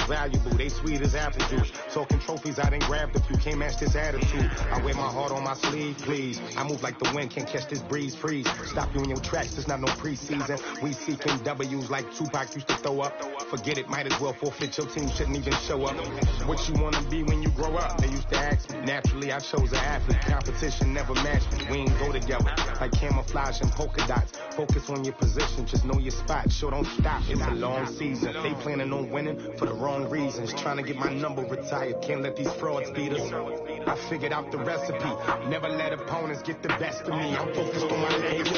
valuable. They sweet as apple juice. Talking trophies, I done grabbed a few. Can't match this attitude. I wear my heart on my sleeve, please. I move like the wind, can't catch this breeze, freeze. Stop you in your tracks, there's not no preseason. We seeking W's like Tupac used to throw up. Forget it, might as well forfeit. Your team shouldn't even show up. What you wanna be when you grow up? They used to ask me. Naturally, I chose an athlete. Competition never matched me. We ain't go together like camouflage and polka dots. Focus on your position, just know your spot. Sure, don't stop. It's a long season. They planning on winning for the wrong reasons. Trying to get my number retired. Can't let these frauds beat us. I figured out the recipe. Never let opponents get the best of me. I'm focused on my legacy.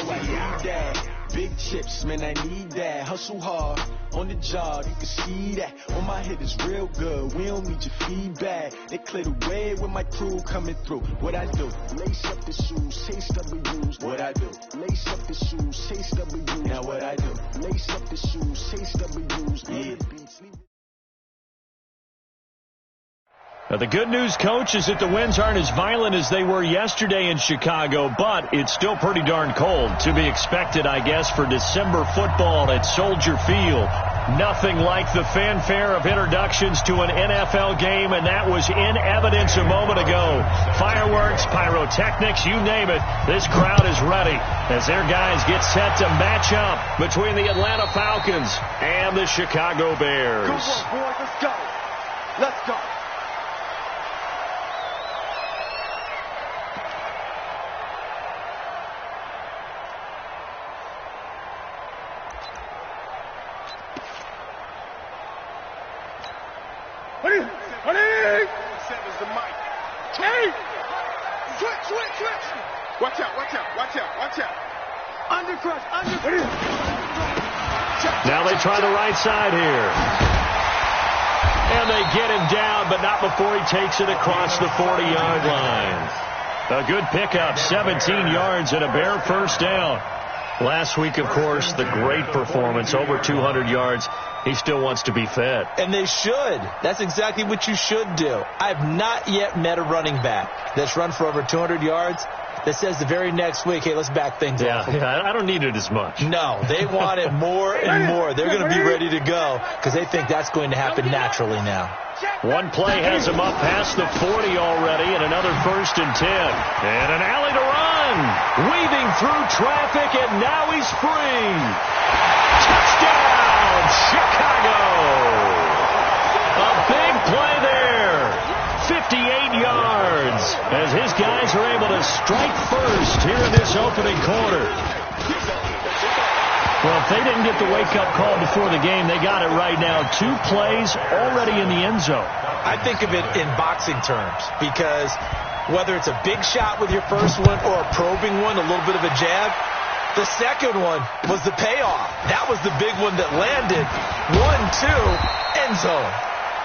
Big chips, man, I need that. Hustle hard on the job, you can see that. On my head is real good. We don't need your feedback. They clear the way with my crew coming through. What I do? Lace up the shoes, chase W's. What I do? Lace up the shoes, chase W's. Now what I do? Lace up the shoes, chase W's. Yeah. Now, the good news, Coach, is that the winds aren't as violent as they were yesterday in Chicago, but it's still pretty darn cold. To be expected, I guess, for December football at Soldier Field. Nothing like the fanfare of introductions to an NFL game, and that was in evidence a moment ago. Fireworks, pyrotechnics, you name it. This crowd is ready as their guys get set to match up between the Atlanta Falcons and the Chicago Bears. Go on, boys, let's go. Let's go. Now they try the right side here. And they get him down, but not before he takes it across the 40-yard line. A good pickup, 17 yards and a Bear first down. Last week, of course, the great performance, over 200 yards. He still wants to be fed. And they should. That's exactly what you should do. I have not yet met a running back that's run for over 200 yards that says the very next week, hey, let's back things up. Yeah, I don't need it as much. No, they want it more and more. They're going to be ready to go because they think that's going to happen naturally now. One play has him up past the 40 already, and another 1st and 10. And an alley to run. Weaving through traffic, and now he's free. Touchdown, Chicago. A big play there. 58 yards as his guys are able to strike first here in this opening quarter. Well, if they didn't get the wake-up call before the game, they got it right now. 2 plays already in the end zone. I think of it in boxing terms because whether it's a big shot with your first one or a probing one, a little bit of a jab, the second one was the payoff. That was the big one that landed. 1-2, end zone.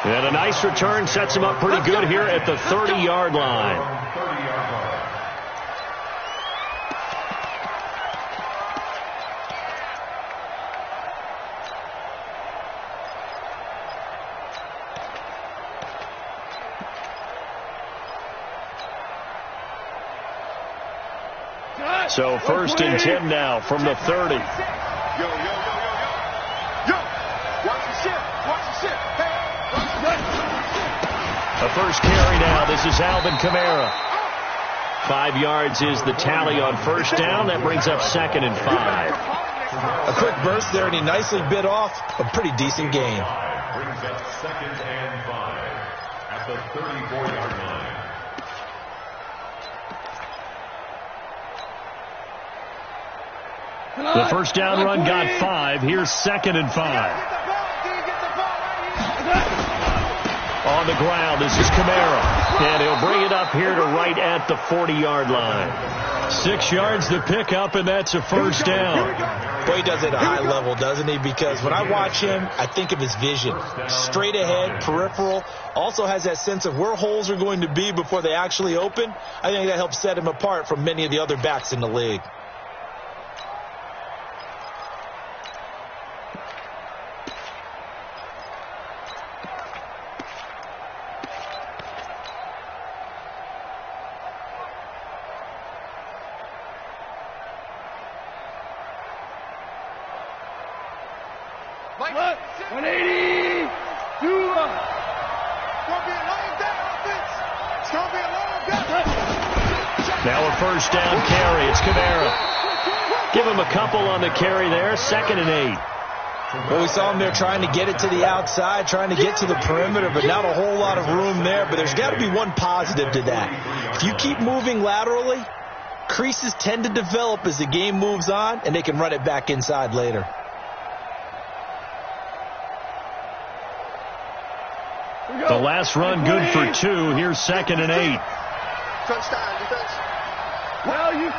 And a nice return sets him up pretty good here at the 30-yard line. So 1st and 10 now from the 30. Yo. Watch the shit. Hey. A first carry now. This is Alvin Kamara. 5 yards is the tally on first down. That brings up 2nd and 5. A quick burst there, and he nicely bit off a pretty decent gain. Brings up 2nd and 5 at the 34-yard line. The first down run got 5. Here's 2nd and 5. On the ground, this is Kamara. And he'll bring it up here to right at the 40-yard line. 6 yards to pick up, and that's a first down. Boy, he does it at a high level, doesn't he? Because when I watch him, I think of his vision. Straight ahead, peripheral. Also has that sense of where holes are going to be before they actually open. I think that helps set him apart from many of the other backs in the league. Now a first down carry. It's Kamara. Give him a couple on the carry there. 2nd and 8. Well, we saw him there trying to get it to the outside, trying to get to the perimeter, but not a whole lot of room there. But there's got to be one positive to that. If you keep moving laterally, creases tend to develop as the game moves on, and they can run it back inside later. The last run good for 2. Here's 2nd and 8. Touchdown, defense. Value 3,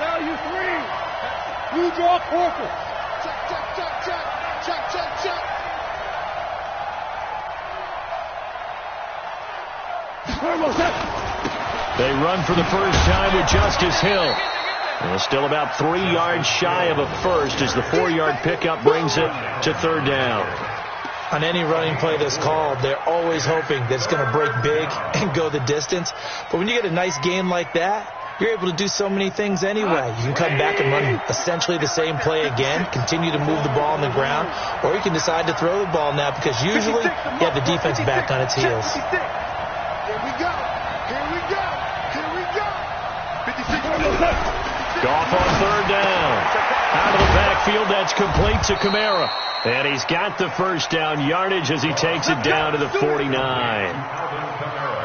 value 3. You draw quarter. Check, check, check, check. Check, check, check. They run for the first time with Justice Hill. And still about 3 yards shy of a first as the 4-yard pickup brings it to 3rd down. On any running play that's called, they're always hoping that it's going to break big and go the distance. But when you get a nice gain like that, you're able to do so many things anyway. You can come back and run essentially the same play again, continue to move the ball on the ground, or you can decide to throw the ball now because usually you have the defense back on its heels. Here we go. Here we go. Here we go. 56. Goff on 3rd down. Out of the backfield, that's complete to Kamara. And he's got the first down yardage as he takes it down to the 49.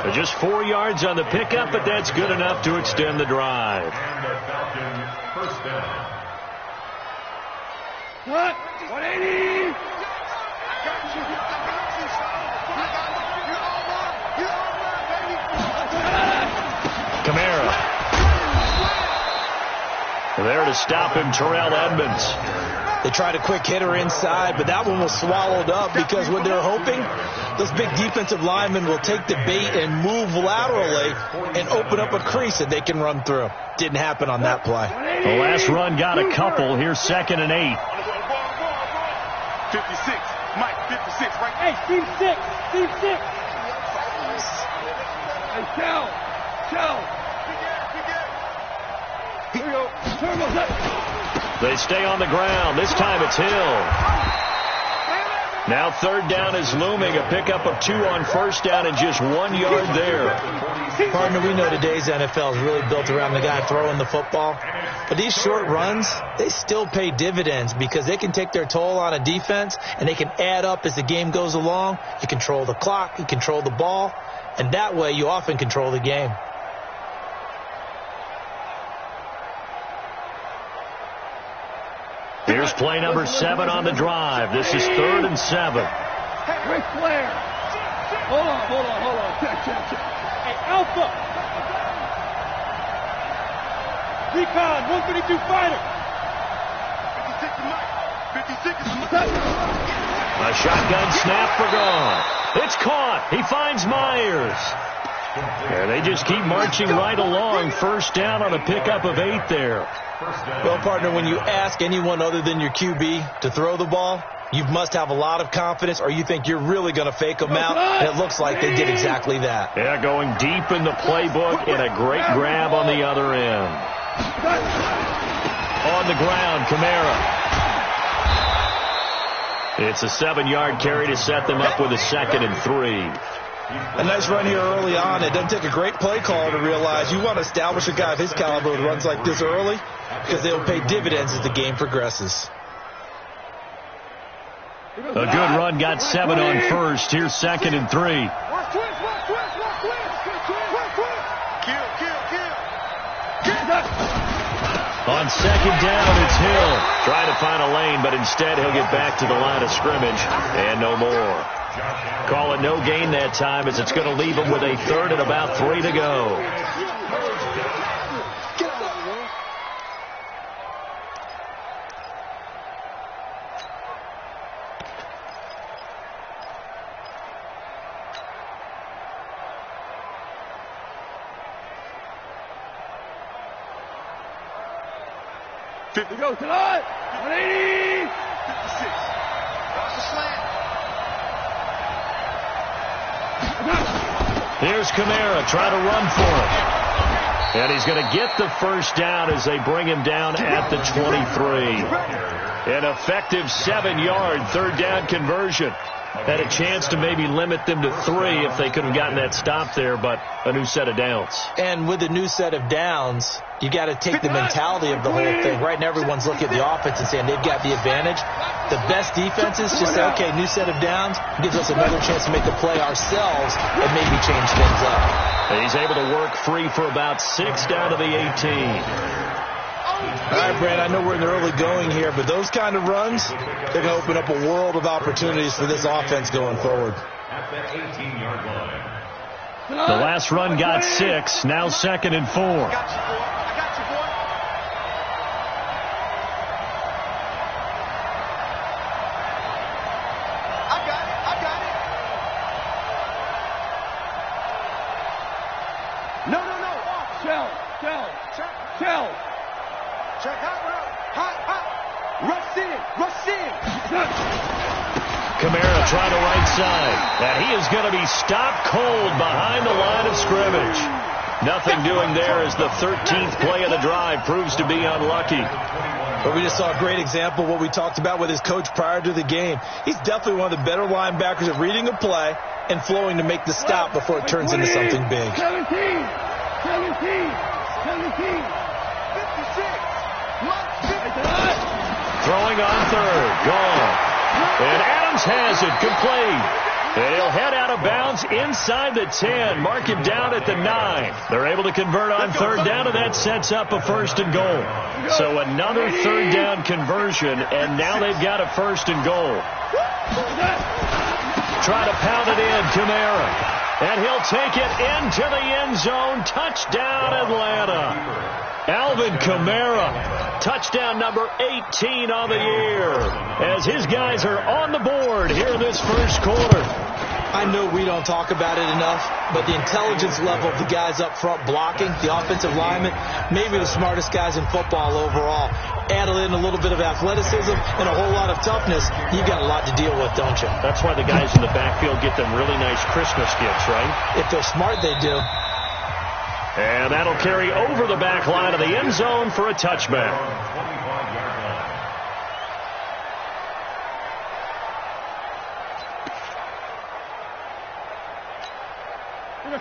So just 4 yards on the pickup, but that's good enough to extend the drive. And the Falcons first down. What? 180. Kamara. There to stop him, Terrell Edmonds. They tried a quick hitter inside, but that one was swallowed up because what they're hoping, those big defensive linemen will take the bait and move laterally and open up a crease that they can run through. Didn't happen on that play. The last run got a couple. Here's 2nd and 8. 56. Mike, 56. Right. Hey, Steve 6. Steve 6. Hey, Kel. Here we go. They stay on the ground. This time it's Hill. Now 3rd down is looming. A pickup of 2 on 1st down and just 1 yard there. Partner, we know today's NFL is really built around the guy throwing the football. But these short runs, they still pay dividends because they can take their toll on a defense and they can add up as the game goes along. You control the clock, you control the ball, and that way you often control the game. Here's play number 7 on the drive. This is 3rd and 7. Ric Flair. Hold on. Check. Hey, Alpha. Recon, 152 fighter. 56 is Mike. 56 is Mike. A shotgun snap for Goff. It's caught. He finds Myers. And they just keep marching right along. First down on a pickup of 8 there. Well, partner, when you ask anyone other than your QB to throw the ball, you must have a lot of confidence or you think you're really going to fake them out, and it looks like they did exactly that. Yeah, going deep in the playbook and a great grab on the other end. On the ground, Kamara. It's a 7-yard carry to set them up with a 2nd and 3. A nice run here early on. It doesn't take a great play caller to realize you want to establish a guy of his caliber with runs like this early because they'll pay dividends as the game progresses. A good run got 7 on 1st. Here's 2nd and 3. On 2nd down, it's Hill. Trying to find a lane, but instead he'll get back to the line of scrimmage and no more. Call it no gain that time as it's going to leave him with a 3rd and about 3 to go. We go tonight. 180. 56. Watch the slant. Here's Kamara trying to run for it. And he's going to get the first down as they bring him down at the 23. An effective 7-yard 3rd down conversion. Had a chance to maybe limit them to 3 if they could have gotten that stop there, but a new set of downs. And with a new set of downs, you got to take the mentality of the whole thing. Right now, everyone's looking at the offense and saying they've got the advantage. The best defenses just say, okay, new set of downs gives us another chance to make a play ourselves and maybe change things up. And he's able to work free for about 6 down to the 18. All right, Brad, I know we're in the early going here, but those kind of runs, they're going to open up a world of opportunities for this offense going forward. At the 18-yard line. The last run got 6, now 2nd and 4. I got you, boy. I got it. No. Shell. Check hot route. Rush in. Kamara trying to right side. And he is going to be stopped cold behind the line of scrimmage. Nothing doing there as the 13th play of the drive proves to be unlucky. But we just saw a great example of what we talked about with his coach prior to the game. He's definitely one of the better linebackers at reading a play and flowing to make the stop before it turns into something big. 17. 56. Throwing on 3rd. Gone. And Adams has it. Complete. And he'll head out of bounds inside the 10. Mark him down at the 9. They're able to convert on 3rd down, and that sets up a 1st and goal. So another 3rd down conversion, and now they've got a 1st and goal. Try to pound it in, Kamara. And he'll take it into the end zone. Touchdown, Atlanta. Alvin Kamara, touchdown number 18 on the year, as his guys are on the board here in this first quarter. I know we don't talk about it enough, but the intelligence level of the guys up front blocking, the offensive linemen, maybe the smartest guys in football overall. Add in a little bit of athleticism and a whole lot of toughness, you've got a lot to deal with, don't you? That's why the guys in the backfield get them really nice Christmas gifts, right? If they're smart, they do. And that'll carry over the back line of the end zone for a touchback.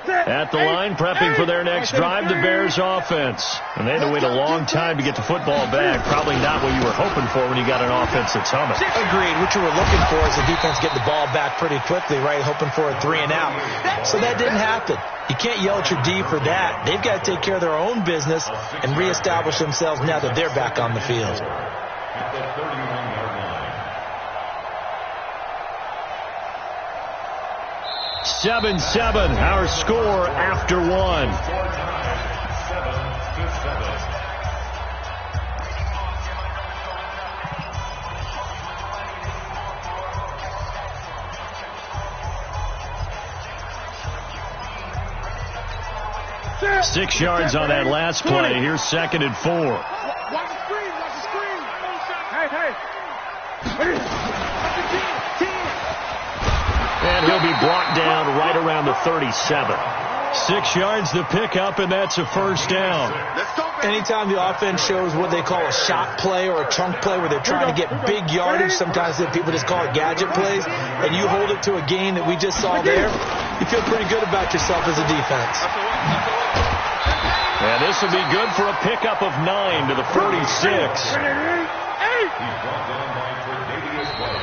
At the line, prepping for their next drive, the Bears offense. And they had to wait a long time to get the football back. Probably not what you were hoping for when you got an offense that's humming. Agreed. What you were looking for is the defense getting the ball back pretty quickly, right? Hoping for a 3 and out. So that didn't happen. You can't yell at your D for that. They've got to take care of their own business and reestablish themselves now that they're back on the field. At the 31-yard line. 7-7, our score after 1. 6 yards on that last play. Here's 2nd and 4. Watch the screen. Hey. And he'll be brought down right around the 37. 6 yards to pick up, and that's a 1st down. Anytime the offense shows what they call a shot play or a chunk play where they're trying to get big yardage, sometimes people just call it gadget plays, and you hold it to a gain that we just saw there, you feel pretty good about yourself as a defense. And this will be good for a pickup of 9 to the 46.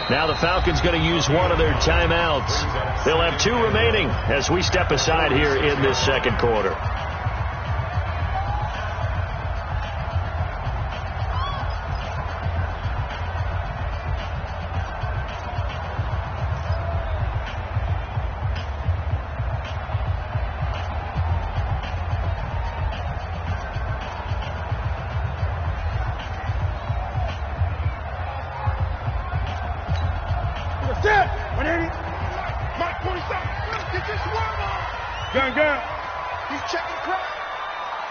Now the Falcons going to use one of their timeouts. They'll have 2 remaining as we step aside here in this second quarter.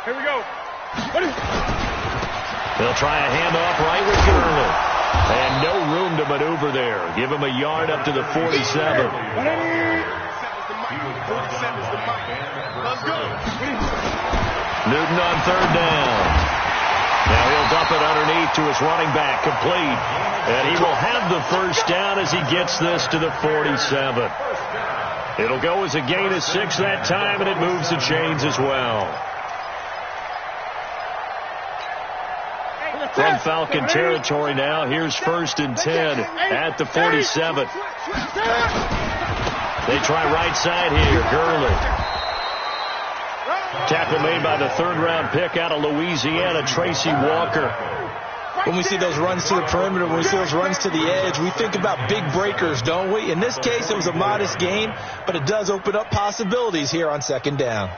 Here we go. They'll try a handoff right with Gurley. And no room to maneuver there. Give him a yard up to the 47. Newton on 3rd down. Now he'll dump it underneath to his running back. Complete. And he will have the first down as he gets this to the 47. It'll go as a gain of 6 that time, and it moves the chains as well. From Falcon territory now, here's 1st and 10 at the 47. They try right side here, Gurley. Tackle made by the 3rd-round pick out of Louisiana, Tracy Walker. When we see those runs to the perimeter, when we see those runs to the edge, we think about big breakers, don't we? In this case, it was a modest gain, but it does open up possibilities here on 2nd down.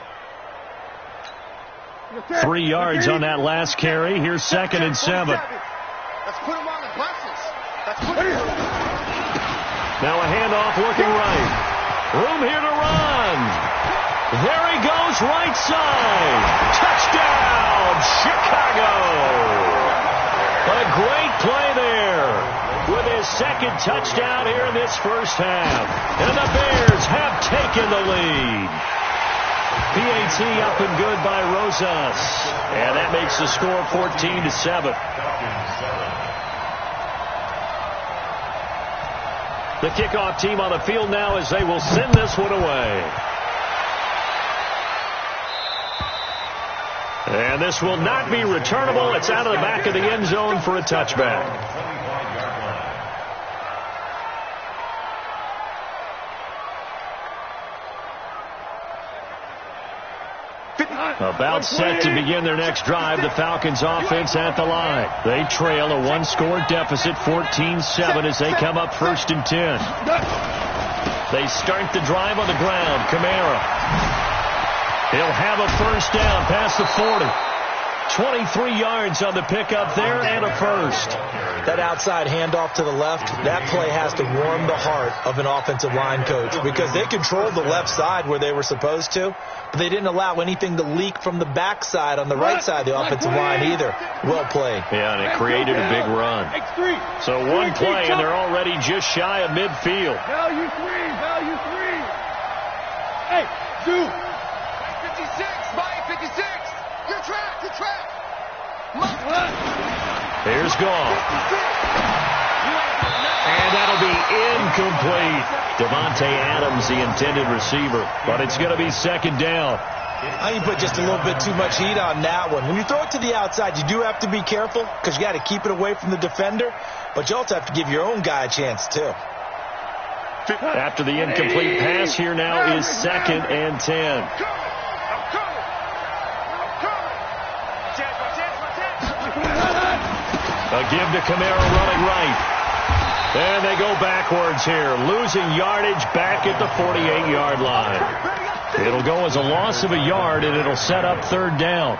3 yards on that last carry. Here's 2nd and 7. Let's put him on the buses. Let's put him on. Now a handoff looking right. Room here to run. There he goes, right side. Touchdown, Chicago. A great play there with his 2nd touchdown here in this first half. And the Bears have taken the lead. PAT up and good by Rosas. And that makes the score 14-7. The kickoff team on the field now as they will send this one away. And this will not be returnable. It's out of the back of the end zone for a touchback. About set to begin their next drive, the Falcons offense at the line. They trail a 1-score deficit, 14-7, as they come up 1st and 10. They start the drive on the ground. Kamara. He'll have a first down past the 40. 23 yards on the pickup there and a first. That outside handoff to the left, that play has to warm the heart of an offensive line coach because they controlled the left side where they were supposed to, but they didn't allow anything to leak from the backside on the right side of the offensive line either. Well played. Yeah, and it created a big run. So one play, and they're already just shy of midfield. Value 3, value 3. Hey, 2. 56, by 56. Good track, good track. Here's Goff. And that'll be incomplete. Devontae Adams, the intended receiver. But it's going to be 2nd down. I think you put just a little bit too much heat on that one. When you throw it to the outside, you do have to be careful because you got to keep it away from the defender. But you also have to give your own guy a chance, too. After the incomplete pass, here now is 2nd and 10. A give to Kamara running right. And they go backwards here, losing yardage back at the 48-yard line. It'll go as a loss of a yard, and it'll set up 3rd down.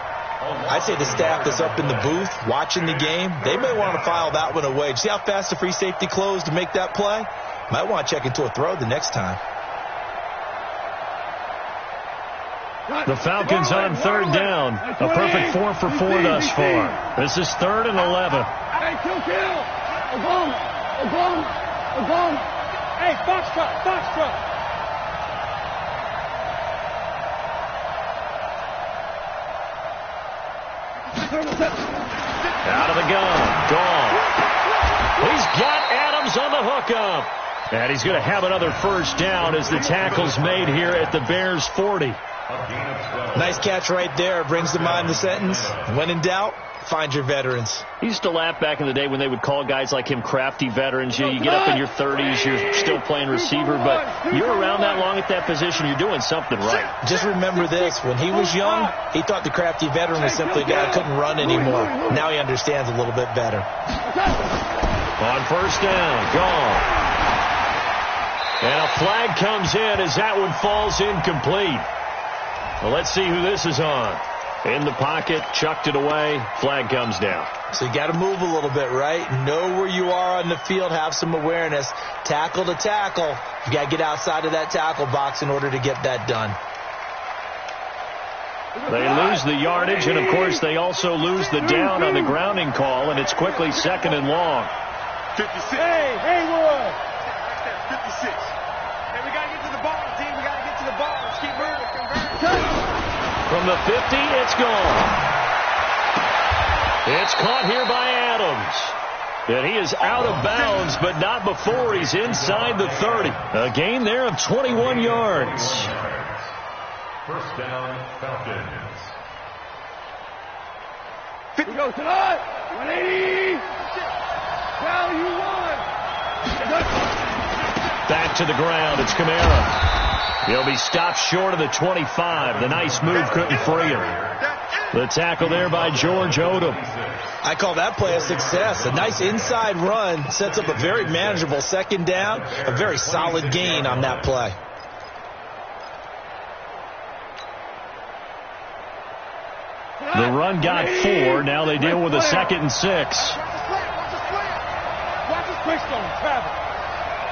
I'd say the staff that's up in the booth watching the game, they may want to file that one away. See how fast the free safety closed to make that play? Might want to check into a throw the next time. The Falcons on 3rd down. A perfect 4 for 4 thus far. This is 3rd and 11. Hey, kill. Obama. Hey, Foxtrot. Out of the gun. Gone. He's got Adams on the hookup. And he's going to have another first down as the tackle's made here at the Bears' 40. Nice catch right there. Brings to mind the sentence, when in doubt, find your veterans. I used to laugh back in the day when they would call guys like him crafty veterans. You get up in your 30s, you're still playing receiver, but you're around that long at that position, you're doing something right. Just remember this. When he was young, he thought the crafty veteran was simply a guy who couldn't run anymore. Now he understands a little bit better. On first down, gone. And a flag comes in as that one falls incomplete. Well, let's see who this is on. In the pocket, chucked it away, flag comes down. So you got to move a little bit, right? Know where you are on the field, have some awareness. Tackle to tackle. You got to get outside of that tackle box in order to get that done. They lose the yardage, and of course they also lose the down on the grounding call, and it's quickly 2nd and long. 56. Hey, Haywood. 56. Hey, we got to get to the ball, team. We got to get to the ball. Let's keep moving. From the 50, it's gone. It's caught here by Adams. And he is out of bounds, but not before he's inside the 30. A gain there of 21 yards. First down, Falcons. We go tonight. 180. Value one. Back to the ground. It's Kamara. He'll be stopped short of the 25. The nice move couldn't free him. The tackle there by George Odom. I call that play a success. A nice inside run sets up a very manageable second down. A very solid gain on that play. The run got 4. Now they deal with a 2nd and 6. Watch his quick stone, travel.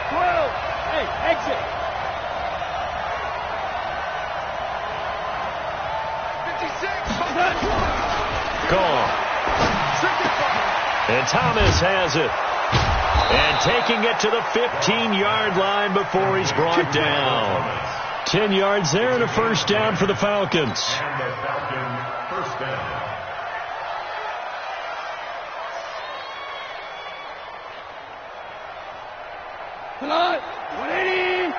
12. Hey, exit. 56. Gone. And Thomas has it. And taking it to the 15-yard line before he's brought down. 10 yards there and a first down for the Falcons. And the Falcons first down. Tonight. 180.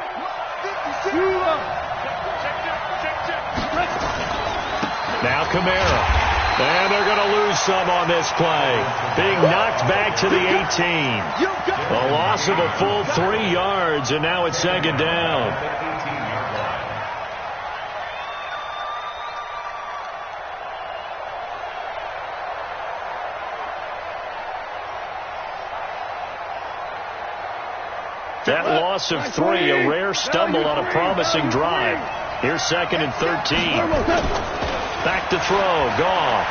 2. Now Kamara. And they're going to lose some on this play. Being knocked back to the 18. A loss of a full 3 yards, and now it's 2nd down. That loss of 3, a rare stumble on a promising drive. Here's 2nd and 13. Back to throw. Goff.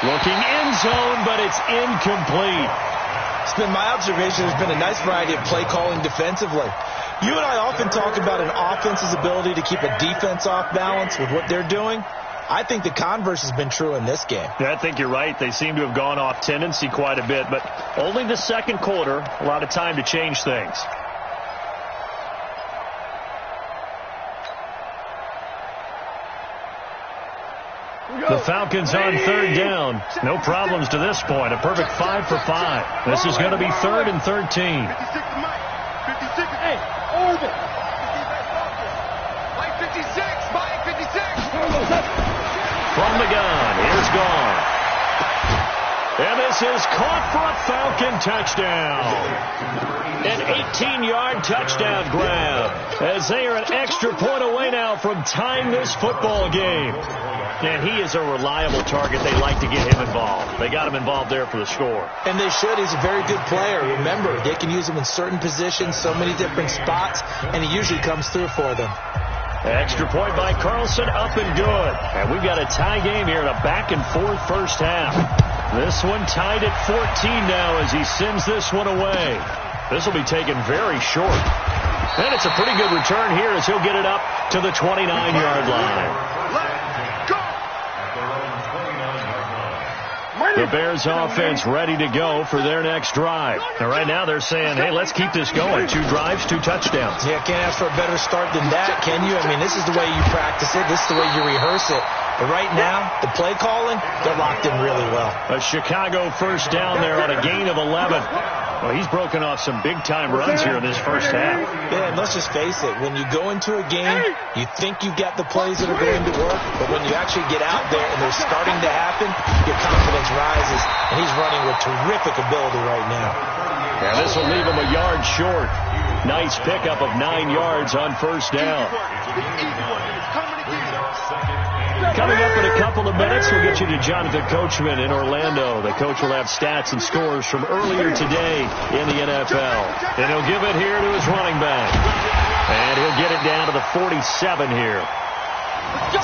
Looking end zone, but it's incomplete. It's been my observation there's been a nice variety of play calling defensively. You and I often talk about an offense's ability to keep a defense off balance with what they're doing. I think the converse has been true in this game. Yeah, I think you're right. They seem to have gone off tendency quite a bit, but only the second quarter, a lot of time to change things. The Falcons on 3rd down. No problems to this point. A perfect 5 for 5. This is going to be 3rd and 13. 56 Hey, orbit. Mike 56. Mike 56. From the gun, here's Gone. And this is caught for a Falcon touchdown. An 18-yard touchdown grab, as they are an extra point away now from tying this football game. And he is a reliable target. They like to get him involved. They got him involved there for the score. And they should. He's a very good player. Remember, they can use him in certain positions, so many different spots, and he usually comes through for them. Extra point by Carlson, up and good. And we've got a tie game here in a back-and-forth first half. This one tied at 14 now as he sends this one away. This will be taken very short. And it's a pretty good return here as he'll get it up to the 29-yard line. The Bears offense ready to go for their next drive. And right now they're saying, hey, let's keep this going. 2 drives, 2 touchdowns. Yeah, can't ask for a better start than that, can you? I mean, this is the way you practice it. This is the way you rehearse it. But right now, the play calling, they're locked in really well. A Chicago first down there on a gain of 11. Well, he's broken off some big-time runs here in this first half. Yeah, and let's just face it. When you go into a game, you think you've got the plays that are going to work, but when you actually get out there and they're starting to happen, your confidence rises, and he's running with terrific ability right now. And this will leave him a yard short. Nice pickup of 9 yards on first down. Coming up in a couple of minutes, we'll get you to Jonathan Coachman in Orlando. The coach will have stats and scores from earlier today in the NFL. And he'll give it here to his running back. And he'll get it down to the 47 here.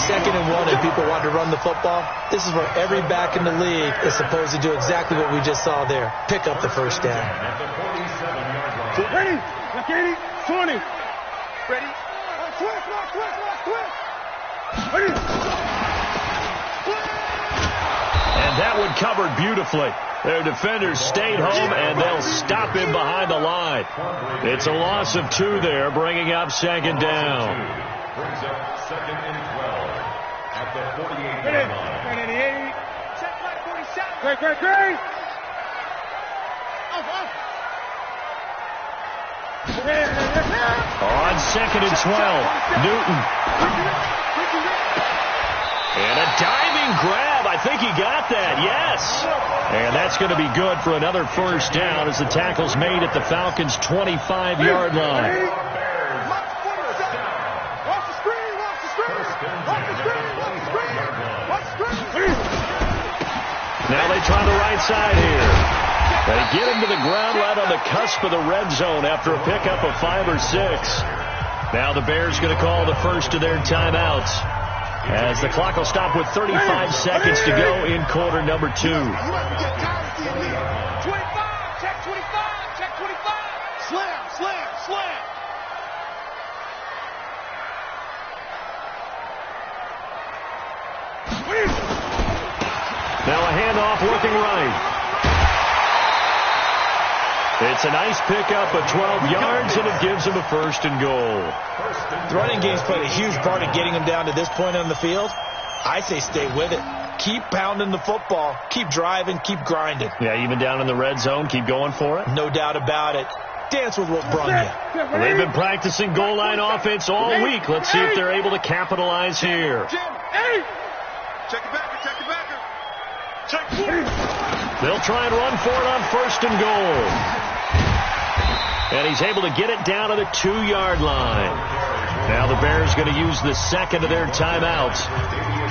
2nd and 1, and people want to run the football. This is where every back in the league is supposed to do exactly what we just saw there. Pick up the first down. Ready? 20. Ready? Quick. Ready? And that one covered beautifully. Their defenders stayed home, and they'll stop him behind the line. It's a loss of 2 there, bringing up 2nd down. Brings up 2nd and 12 at the 48-yard line. Check my 47. Great. On 2nd and 12, Newton. And a diving grab. I think he got that, yes. And that's going to be good for another first down as the tackle's made at the Falcons' 25-yard line. Now they try the right side here. They get him to the ground right on the cusp of the red zone after a pickup of 5 or 6. Now the Bears going to call the first of their timeouts as the clock will stop with 35 seconds to go in quarter number 2. 25, check 25. Slam. Now a handoff looking right. It's a nice pickup of 12 yards, and it gives him a 1st and goal. The running game's played a huge part in getting him down to this point on the field. I say stay with it. Keep pounding the football. Keep driving. Keep grinding. Yeah, even down in the red zone, keep going for it. No doubt about it. Dance with what brung you. Well, they've been practicing goal line offense all week. Let's see if they're able to capitalize here. Check the backer. They'll try and run for it on 1st and goal. And he's able to get it down to the 2-yard line. Now the Bears going to use the second of their timeouts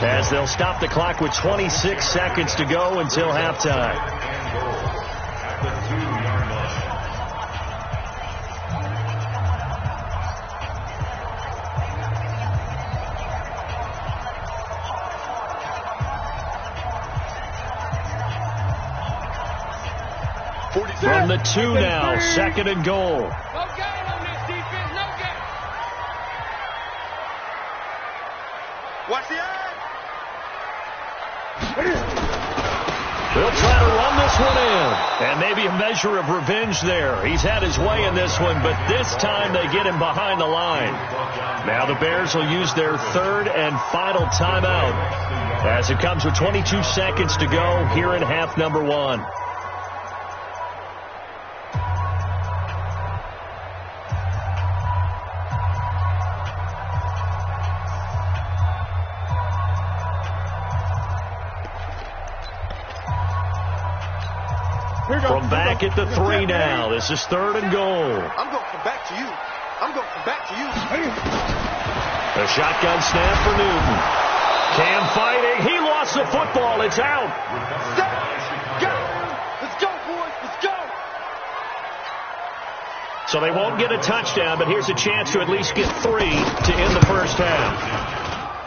as they'll stop the clock with 26 seconds to go until halftime. From the 2 now, 2nd and goal. No gain on this defense, no gain. Watch the eye. They'll try to run this one in. And maybe a measure of revenge there. He's had his way in this one, but this time they get him behind the line. Now the Bears will use their 3rd and final timeout as it comes with 22 seconds to go here in half number 1. From back at the 3 now. This is 3rd and goal. I'm going to come back to you. A shotgun snap for Newton. Cam fighting. He lost the football. It's out. Go. Let's go, boys. Let's go. So they won't get a touchdown, but here's a chance to at least get 3 to end the first half.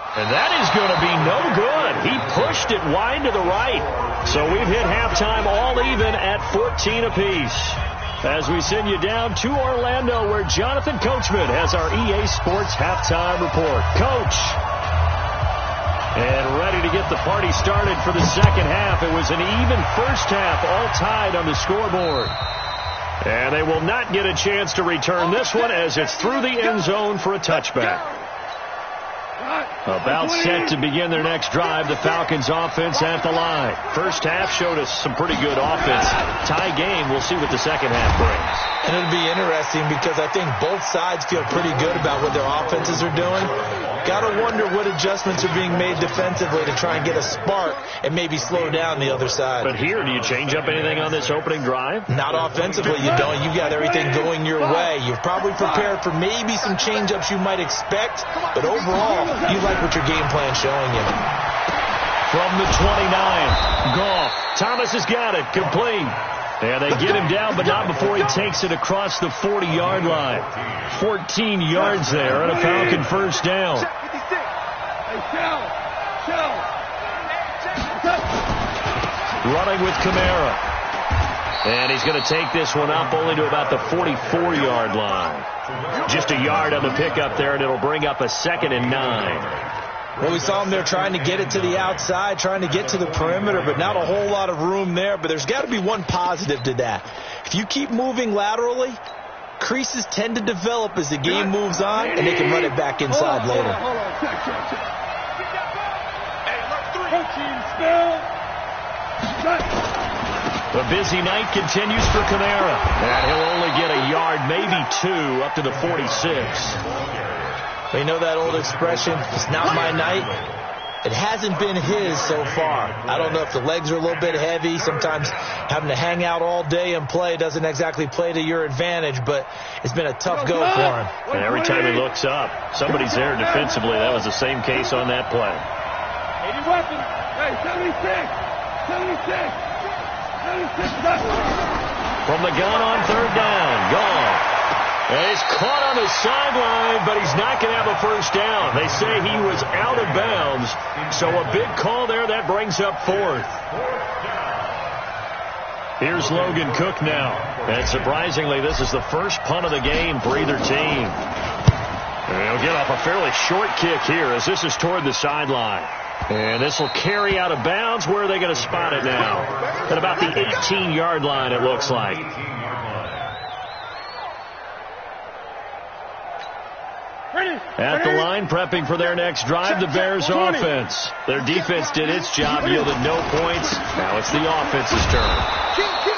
And that is going to be no good. He pushed it wide to the right. So we've hit halftime all even at 14 apiece. As we send you down to Orlando, where Jonathan Coachman has our EA Sports halftime report. Coach. And ready to get the party started for the second half. It was an even first half, all tied on the scoreboard. And they will not get a chance to return this one as it's through the end zone for a touchback. About set to begin their next drive, the Falcons offense at the line. First half showed us some pretty good offense. Tie game, we'll see what the second half brings. And it'll be interesting because I think both sides feel pretty good about what their offenses are doing. Got to wonder what adjustments are being made defensively to try and get a spark and maybe slow down the other side. But here, do you change up anything on this opening drive? Not offensively, you don't. You've got everything going your way. You've probably prepared for maybe some change-ups you might expect, but overall, you like what your game plan's showing you. From the 29, Goff. Thomas has got it, complete. And they get him down, but not before he takes it across the 40-yard line. 14 yards there and a Falcon first down. Running with Kamara. And he's going to take this one up only to about the 44-yard line. Just a yard on the pickup there, and it'll bring up a 2nd and 9. Well, we saw him there trying to get it to the outside, trying to get to the perimeter, but not a whole lot of room there. But there's got to be one positive to that. If you keep moving laterally, creases tend to develop as the game moves on, and they can run it back inside later. Hold on. Check. The busy night continues for Kamara. And he'll only get a yard, maybe 2, up to the 46. You know that old expression, it's not my night? It hasn't been his so far. I don't know if the legs are a little bit heavy. Sometimes having to hang out all day and play doesn't exactly play to your advantage, but it's been a tough go for him. And every time he looks up, somebody's there defensively. That was the same case on that play. 80 weapons. Hey, 76. 76. 76. From the gun on third down. Gone. And he's caught on the sideline, but he's not going to have a first down. They say he was out of bounds, so a big call there. That brings up 4th. Here's Logan Cook now. And surprisingly, this is the first punt of the game for either team. And he'll get off a fairly short kick here as this is toward the sideline. And this will carry out of bounds. Where are they going to spot it now? At about the 18-yard line, it looks like. At the line, prepping for their next drive, the Bears offense. Their defense did its job, yielded no points. Now it's the offense's turn.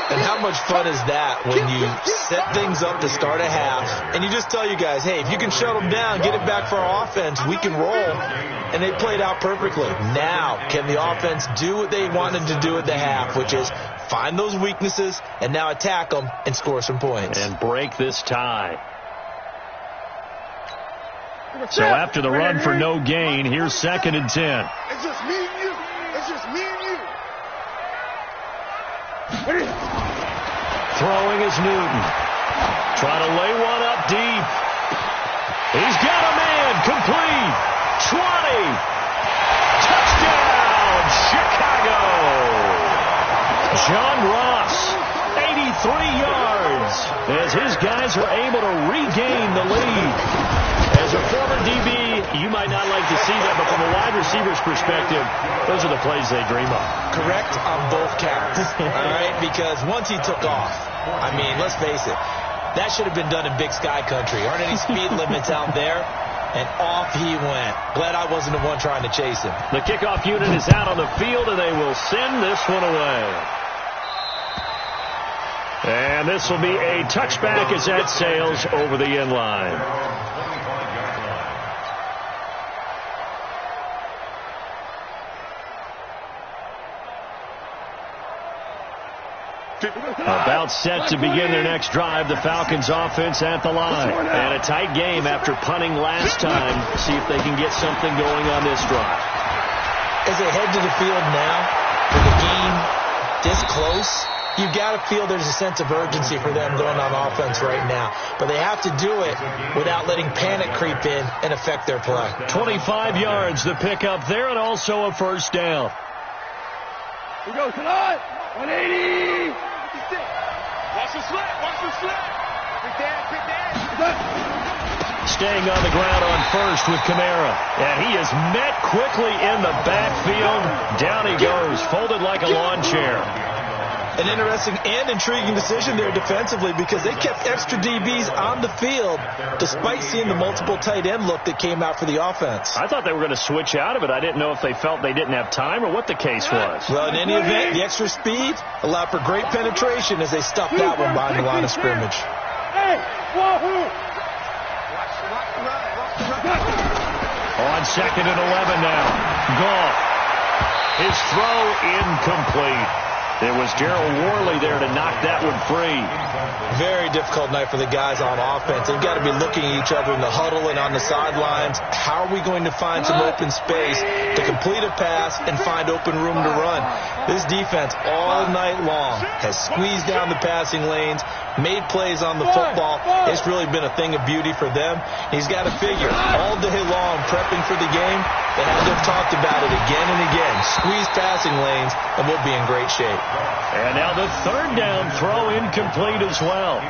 And how much fun is that when you set things up to start a half, and you just tell you guys, hey, if you can shut them down, get it back for our offense, we can roll. And they played out perfectly. Now, can the offense do what they wanted to do at the half, which is find those weaknesses and now attack them and score some points. And break this tie. So after the run for no gain, here's 2nd and 10. It's just me and you. It's just me and you. Throwing is Newton. Trying to lay one up deep. He's got a man. Complete. 20. Touchdown, Chicago. John Ross, 83 yards, as his guys are able to regain the lead. As a former DB, you might not like to see that, but from a wide receiver's perspective, those are the plays they dream of. Correct on both counts, all right? Because once he took off, I mean, let's face it, that should have been done in Big Sky Country. Aren't any speed limits out there? And off he went. Glad I wasn't the one trying to chase him. The kickoff unit is out on the field, and they will send this one away. And this will be a touchback as that sails over the end line. About set to begin their next drive, the Falcons offense at the line. And a tight game after punting last time. See if they can get something going on this drive. As they head to the field now, with the game this close, you've got to feel there's a sense of urgency for them going on offense right now. But they have to do it without letting panic creep in and affect their play. 25 yards the pickup there, and also a first down. We go tonight. 180. Watch the slip. Watch the slip. Quick that. Staying on the ground on first with Kamara. And he is met quickly in the backfield. Down he goes, folded like a lawn chair. An interesting and intriguing decision there defensively because they kept extra DBs on the field despite seeing the multiple tight end look that came out for the offense. I thought they were going to switch out of it. I didn't know if they felt they didn't have time or what the case was. Well, in any event, the extra speed allowed for great penetration as they stuffed that one behind the line of scrimmage. Hey, wahoo! On 2nd and 11 now. Goff. His throw incomplete. It was Gerald Worley there to knock that one free. Very difficult night for the guys on offense. They've got to be looking at each other in the huddle and on the sidelines. How are we going to find some open space to complete a pass and find open room to run? This defense all night long has squeezed down the passing lanes, made plays on the football. It's really been a thing of beauty for them. He's got to figure all day long prepping for the game. They had to have talked about it again and again. Squeeze passing lanes, and we'll be in great shape. And now the third down throw incomplete as well.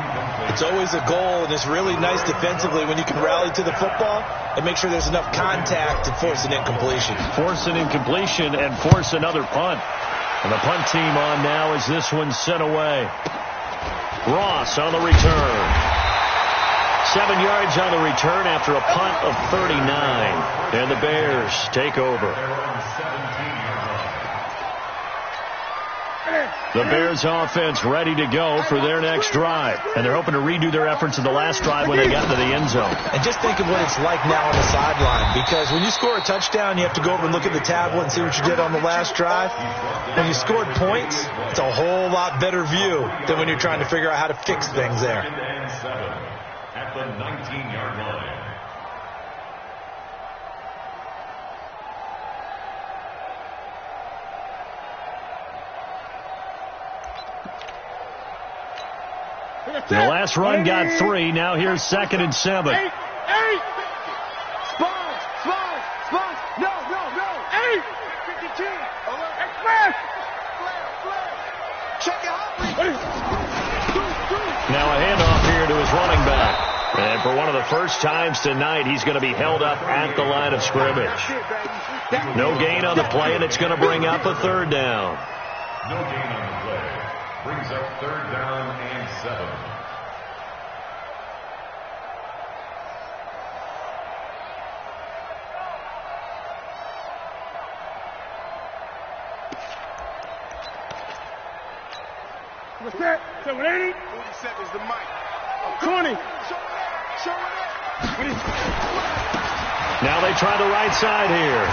It's always a goal, and it's really nice defensively when you can rally to the football and make sure there's enough contact to force an incompletion. Force an incompletion and force another punt. And the punt team on now as this one's sent away. Ross on the return. 7 yards on the return after a punt of 39. And the Bears take over. The Bears offense ready to go for their next drive. And they're hoping to redo their efforts in the last drive when they got to the end zone. And just think of what it's like now on the sideline. Because when you score a touchdown, you have to go over and look at the tablet and see what you did on the last drive. When you scored points, it's a whole lot better view than when you're trying to figure out how to fix things there. At the 19-yard line. The last run got 3. Now here's 2nd and 7. 8. Spawn. No. 8. 52. Express. Flare. Check it out. Now a handoff here to his running back. And for one of the first times tonight, he's going to be held up at the line of scrimmage. No gain on the play, and it's going to bring up a 3rd down. No gain on the play. Brings up 3rd down and 7. What's that? 780? 47 is the mic. 20. Show it. Now they try the right side here.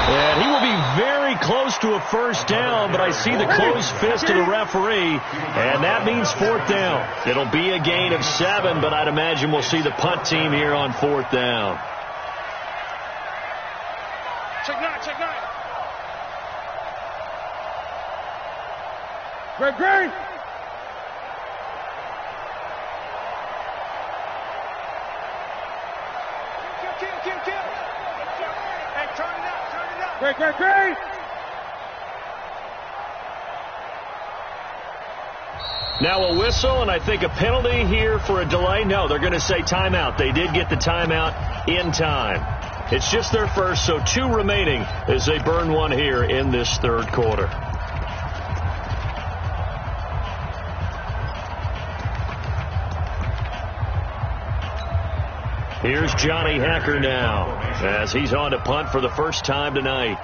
And he will be very close to a 1st down, but I see the closed fist of the referee, and that means 4th down. It'll be a gain of 7, but I'd imagine we'll see the punt team here on 4th down. Check 9. Great. Kill. Hey, turn it up. Great. Now a whistle, and I think a penalty here for a delay. No, they're going to say timeout. They did get the timeout in time. It's just their first, so 2 remaining as they burn one here in this 3rd quarter. Here's Johnny Hacker now as he's on to punt for the first time tonight.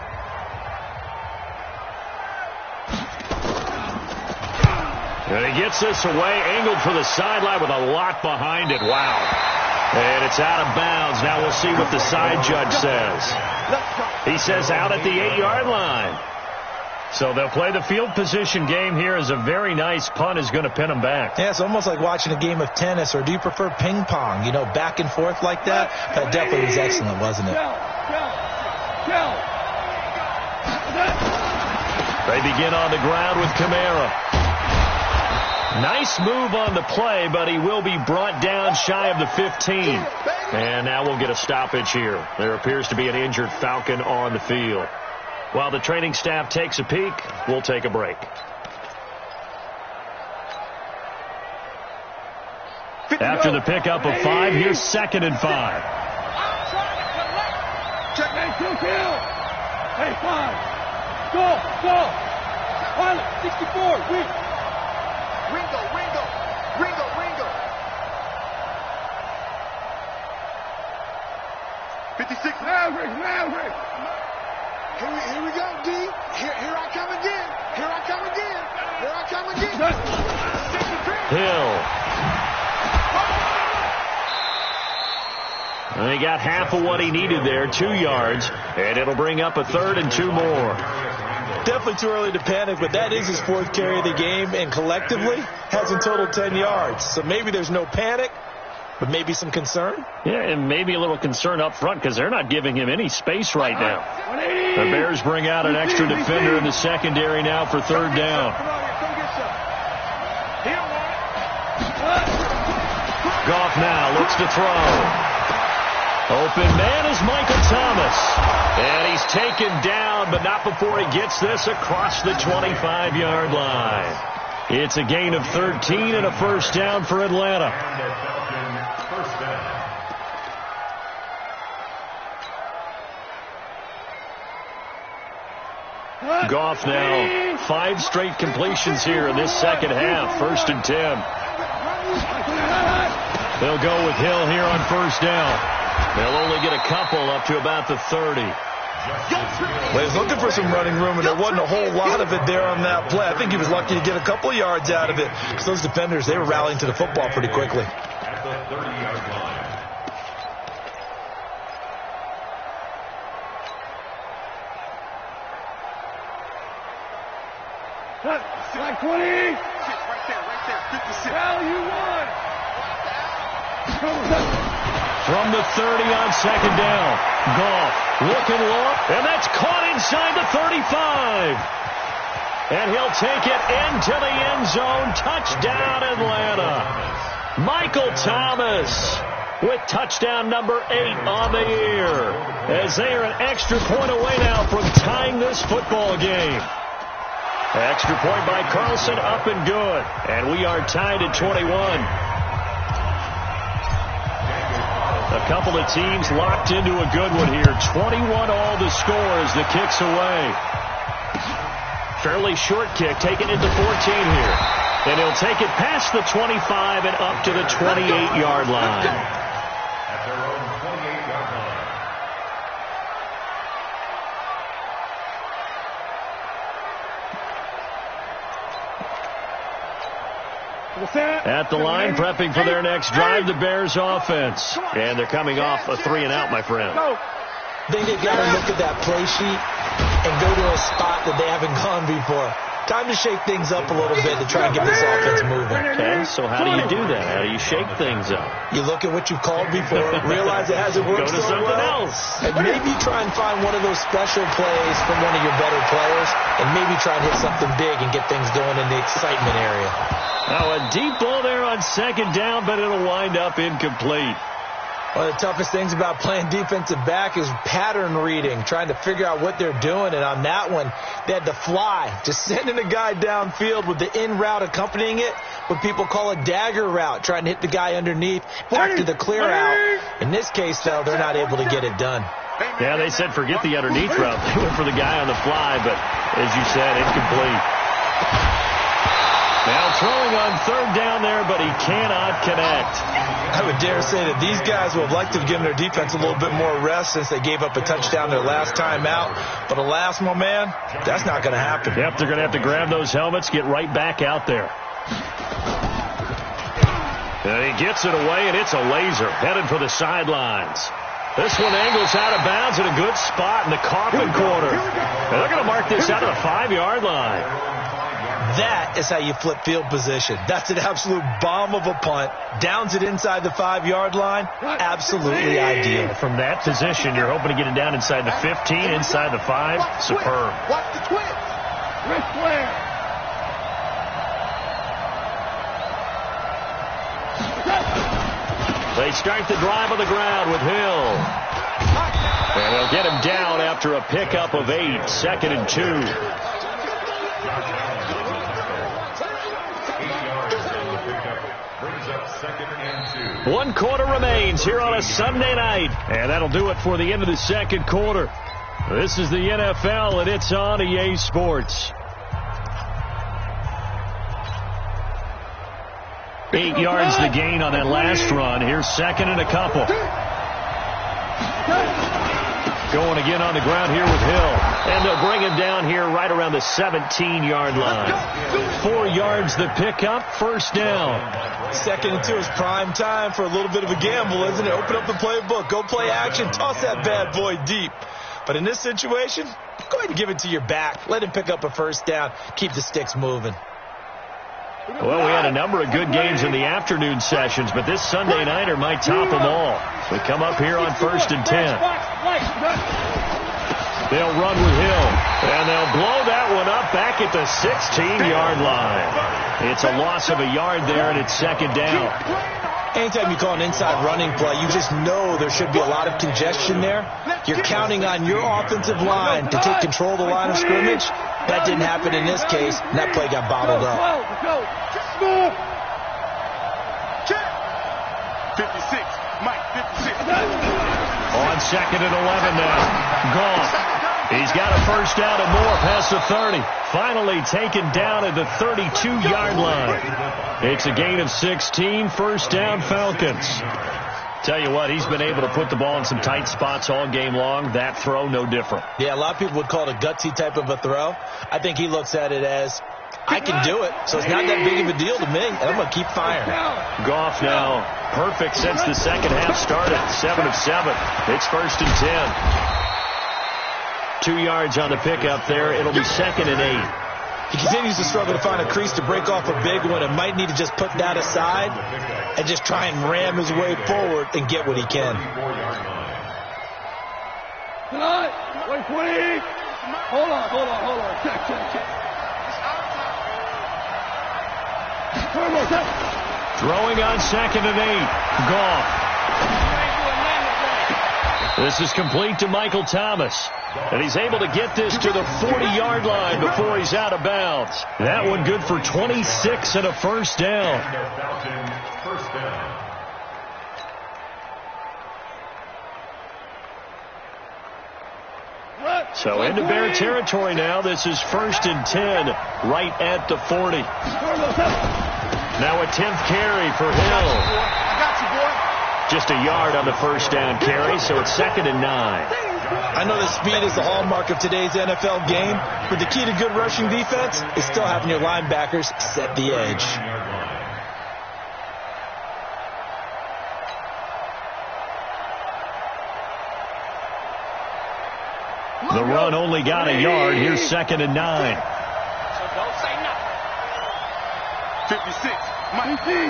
And he gets this away, angled for the sideline with a lot behind it. Wow. And it's out of bounds. Now we'll see what the side judge says. He says out at the 8-yard line. So they'll play the field position game here as a very nice punt is going to pin them back. Yeah, it's almost like watching a game of tennis, or do you prefer ping pong? You know, back and forth like that? That definitely was excellent, wasn't it? They begin on the ground with Kamara. Nice move on the play, but he will be brought down shy of the 15. And now we'll get a stoppage here. There appears to be an injured Falcon on the field. While the training staff takes a peek, we'll take a break. After the pickup of 5, here's 2nd and 5. Check 9, kill. Hey, 5. Go. Pilot, 64, win. Ringo. 56. Maverick. Here we go, D. Here I come again. Hill. And he got half of what he needed there, 2 yards, and it'll bring up a 3rd and 2 more. Definitely too early to panic, but that is his 4th carry of the game, and collectively has in total 10 yards. So maybe there's no panic, but maybe some concern. Yeah, and maybe a little concern up front because they're not giving him any space right now. The Bears bring out an extra defender in the secondary now for 3rd down. Goff now looks to throw. Open man is Michael Thomas. And he's taken down, but not before he gets this across the 25-yard line. It's a gain of 13 and a 1st down for Atlanta. Goff now 5 straight completions here in this 2nd half. 1st and 10. They'll go with Hill here on 1st down. They'll only get a couple up to about the 30. Well, he was looking for some running room, and there wasn't a whole lot of it there on that play. I think he was lucky to get a couple of yards out of it, because those defenders, they were rallying to the football pretty quickly. At the 30-yard line. Like 20. Right there. 56. Well, you won. From the 30 on second down. Goff looking long, and that's caught inside the 35. And he'll take it into the end zone. Touchdown, Atlanta. Michael Thomas with touchdown number 8 on the year, as they are an extra point away now from tying this football game. Extra point by Carlson, up and good. And we are tied at 21. A couple of teams locked into a good one here. 21 all the score as the kick's away. Fairly short kick, taking it to 14 here. And he'll take it past the 25 and up to the 28-yard line. At their own 28-yard line. At the line, prepping for their next drive, the Bears offense. And they're coming off a 3-and-out, my friend. I think they've got to look at that play sheet and go to a spot that they haven't gone before. Time to shake things up a little bit to try and get this offense moving. Okay, so how do you do that? How do you shake things up? You look at what you've called before, realize it hasn't worked Go to so something well, else. and maybe try and find one of those special plays from one of your better players, and maybe try and hit something big and get things going in the excitement area. Now a deep ball there on second down, but it'll wind up incomplete. One of the toughest things about playing defensive back is pattern reading, trying to figure out what they're doing. And on that one, they had to fly, just sending a guy downfield with the in route accompanying it, what people call a dagger route, trying to hit the guy underneath after the clear out. In this case, though, they're not able to get it done. Yeah, they said forget the underneath route. They went for the guy on the fly, but as you said, incomplete. Now throwing on third down there, but he cannot connect. I would dare say that these guys would have liked to have given their defense a little bit more rest since they gave up a touchdown their last time out. But alas, my man, that's not going to happen. Yep, they're going to have to grab those helmets, get right back out there. And he gets it away, and it's a laser headed for the sidelines. This one angles out of bounds at a good spot in the coffin corner. And they're going to mark this out of the 5-yard line. That is how you flip field position. That's an absolute bomb of a punt. Downs it inside the 5-yard line. Absolutely ideal. From that position, you're hoping to get it down inside the 15, inside the 5. Superb. Watch the twist. Ric Flair. They start the drive on the ground with Hill. And they'll get him down after a pickup of 8. 2nd and 2. 1 quarter remains here on a Sunday night. And that'll do it for the end of the second quarter. This is the NFL, and it's on EA Sports. 8 yards the gain on that last run. Here's 2nd and a couple. Going again on the ground here with Hill. And they'll bring him down here right around the 17-yard line. 4 yards the pickup, 1st down. 2nd and 2 is prime time for a little bit of a gamble, isn't it? Open up the playbook, go play action, toss that bad boy deep. But in this situation, go ahead and give it to your back. Let him pick up a 1st down. Keep the sticks moving. Well, we had a number of good games in the afternoon sessions, but this Sunday nighter might top them all. We come up here on 1st and 10. They'll run with Hill, and they'll blow that one up back at the 16-yard line. It's a loss of a yard there, and it's 2nd down. Anytime you call an inside running play, you just know there should be a lot of congestion there. You're counting on your offensive line to take control of the line of scrimmage. That didn't happen in this case, and that play got bottled up. 56. Mike, 56. On 2nd and 11 now. Gone. He's got a 1st down and more past the 30. Finally taken down at the 32-yard line. It's a gain of 16, 1st down Falcons. Tell you what, he's been able to put the ball in some tight spots all game long. That throw, no different. Yeah, a lot of people would call it a gutsy type of a throw. I think he looks at it as, I can do it, so it's not that big of a deal to me, and I'm going to keep firing. Goff now perfect since the second half started. 7 of 7. It's 1st and 10. 2 yards on the pickup there. It'll be 2nd and 8. He continues to struggle to find a crease to break off a big one and might need to just put that aside and just try and ram his way forward and get what he can. Wait, please. Hold on. Check. Throwing on 2nd and 8. Goff. This is complete to Michael Thomas. And he's able to get this to the 40-yard line before he's out of bounds. That one good for 26 and a first down. So into Bear territory now. This is 1st and 10, right at the 40. Now a 10th carry for Hill. I got you, boy. Just a yard on the first down carry, so it's 2nd and 9. I know that speed is the hallmark of today's NFL game, but the key to good rushing defense is still having your linebackers set the edge. The run only got a yard. Here's 2nd and 9. So don't say nothing. 56. Mike. 56.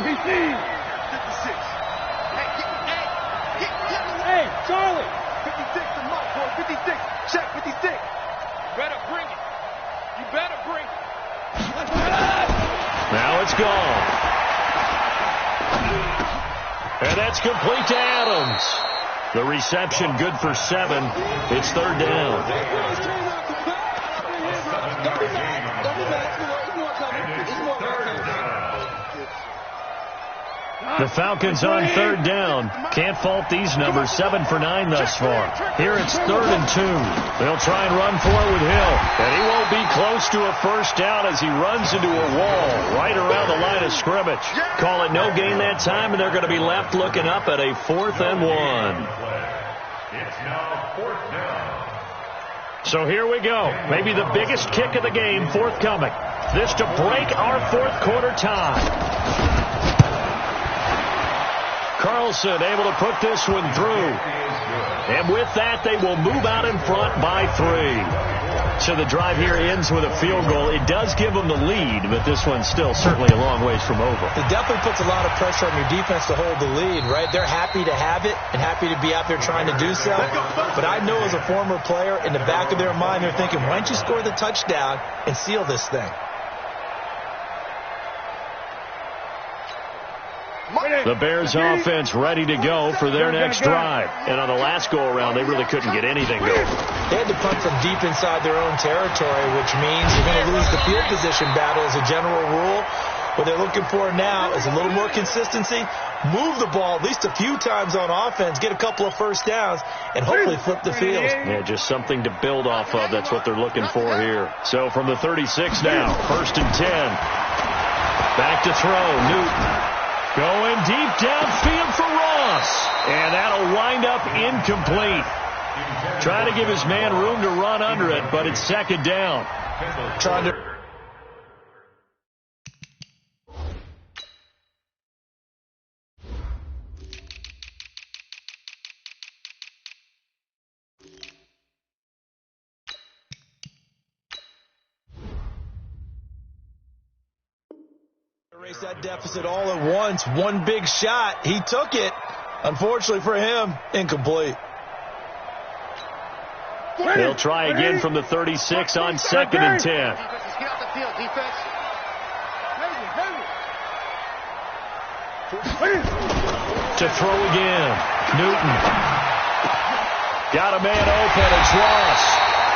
Hey, Charlie. 56 to Mike, boy. 56. Check 56. Better bring it. You better bring it. Now it's gone. And that's complete to Adams. The reception good for 7. It's 3rd down. The Falcons on 3rd down. Can't fault these numbers. 7 for 9 thus far. Here it's 3rd and 2. They'll try and run for it with Hill. And he won't be close to a first down as he runs into a wall right around the line of scrimmage. Call it no gain that time, and they're going to be left looking up at a 4th and 1. It's now 4th down. So here we go. Maybe the biggest kick of the game forthcoming. This to break our 4th quarter tie. Carlson able to put this one through. And with that, they will move out in front by 3. So the drive here ends with a field goal. It does give them the lead, but this one's still certainly a long ways from over. It definitely puts a lot of pressure on your defense to hold the lead, right? They're happy to have it and happy to be out there trying to do so. But I know as a former player, in the back of their mind, they're thinking, why don't you score the touchdown and seal this thing? The Bears offense ready to go for their next drive. And on the last go-around, they really couldn't get anything going. They had to punt from deep inside their own territory, which means you're going to lose the field position battle as a general rule. What they're looking for now is a little more consistency, move the ball at least a few times on offense, get a couple of first downs, and hopefully flip the field. Yeah, just something to build off of. That's what they're looking for here. So from the 36 now, 1st and 10. Back to throw, Newton. Going deep downfield for Ross. And that'll wind up incomplete. Trying to give his man room to run under it, but it's 2nd down. Trying to... Erase that deficit all at once. One big shot. He took it. Unfortunately for him, incomplete. They'll try again from the 36 on 2nd and 10. Get off the field, defense. To throw again. Newton. Got a man open. It's Ross.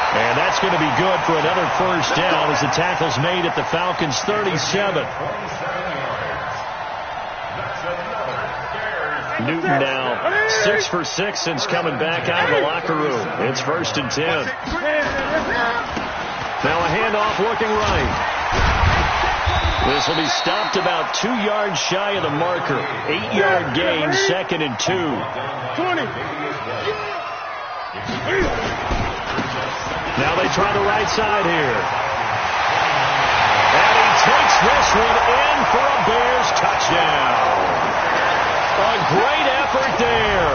And that's going to be good for another first down as the tackle's made at the Falcons' 37. Newton now 6 for 6 since coming back out of the locker room. It's 1st and 10. Now a handoff looking right. This will be stopped about 2 yards shy of the marker. 8-yard gain, 2nd and 2. 20. Now they try the right side here. And he takes this one in for a Bears touchdown. A great effort there.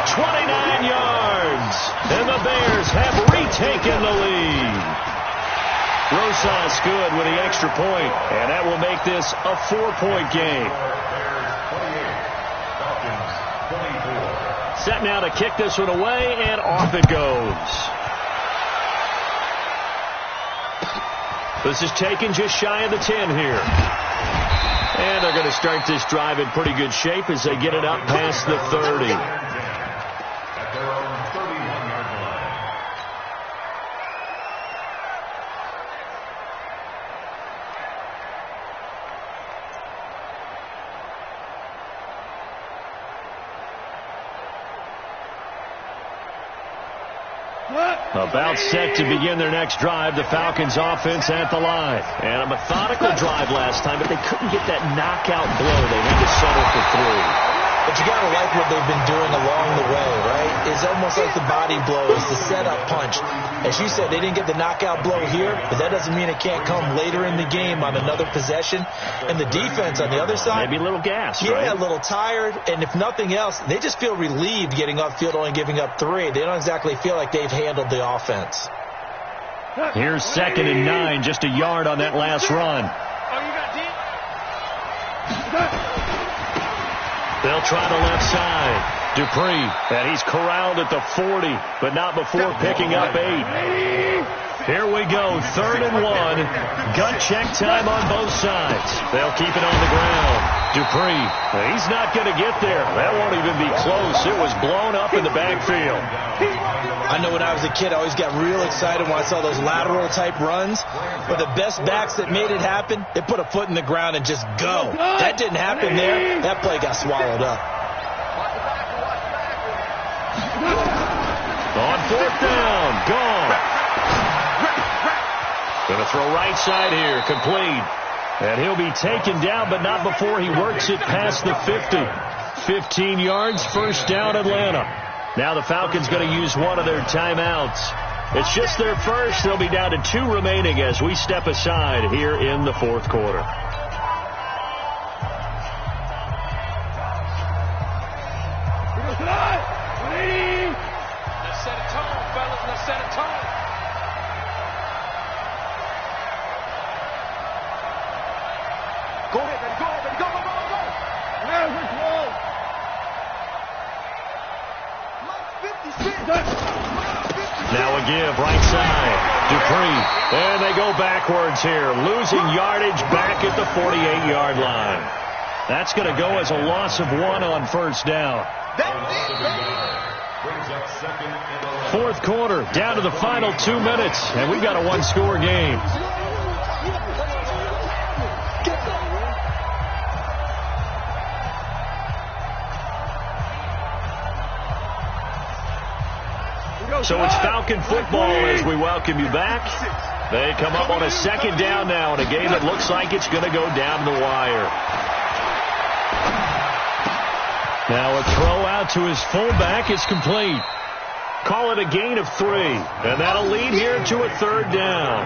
29 yards. And the Bears have retaken the lead. Rosas good with the extra point, and that will make this a 4-point game. Set now to kick this one away, and off it goes. This is taken just shy of the 10 here. And they're going to start this drive in pretty good shape as they get it up past the 30. At their own 31-yard line. About set to begin their next drive, the Falcons offense at the line. And a methodical drive last time, but they couldn't get that knockout blow. They had to settle for 3. But you got to like what they've been doing along the way, right? It's almost like the body blow. It's the setup punch. As you said, they didn't get the knockout blow here, but that doesn't mean it can't come later in the game on another possession. And the defense on the other side. Maybe a little gas, yeah, right? a little tired. And if nothing else, they just feel relieved getting upfield, only giving up 3. They don't exactly feel like they've handled the offense. Here's 2nd and 9, just a yard on that last run. They'll try the left side. Dupree, and he's corralled at the 40, but not before picking up 8. Here we go, 3rd and 1. Gut check time on both sides. They'll keep it on the ground. Dupree, he's not going to get there. That won't even be close. It was blown up in the backfield. I know when I was a kid, I always got real excited when I saw those lateral-type runs. But the best backs that made it happen, they put a foot in the ground and just go. That didn't happen there. That play got swallowed up. On 4th down, gone. Going to throw right side here, complete. And he'll be taken down, but not before he works it past the 50. 15 yards, 1st down, Atlanta. Now the Falcons going to use one of their timeouts. It's just their first. They'll be down to 2 remaining as we step aside here in the 4th quarter. Let's set a tone, fellas. Let's set a tone. Go ahead, baby. Go ahead, baby. Go, go, go, go. Yeah, we're close. Now a give, right side. Dupree. And they go backwards here. Losing yardage back at the 48-yard line. That's going to go as a loss of 1 on 1st down. 4th quarter, down to the final 2 minutes. And we've got a 1-score game. So it's Falcon football as we welcome you back. They come up on a 2nd down now in a game that looks like it's going to go down the wire. Now a throw out to his fullback is complete. Call it a gain of 3. And that'll lead here to a 3rd down.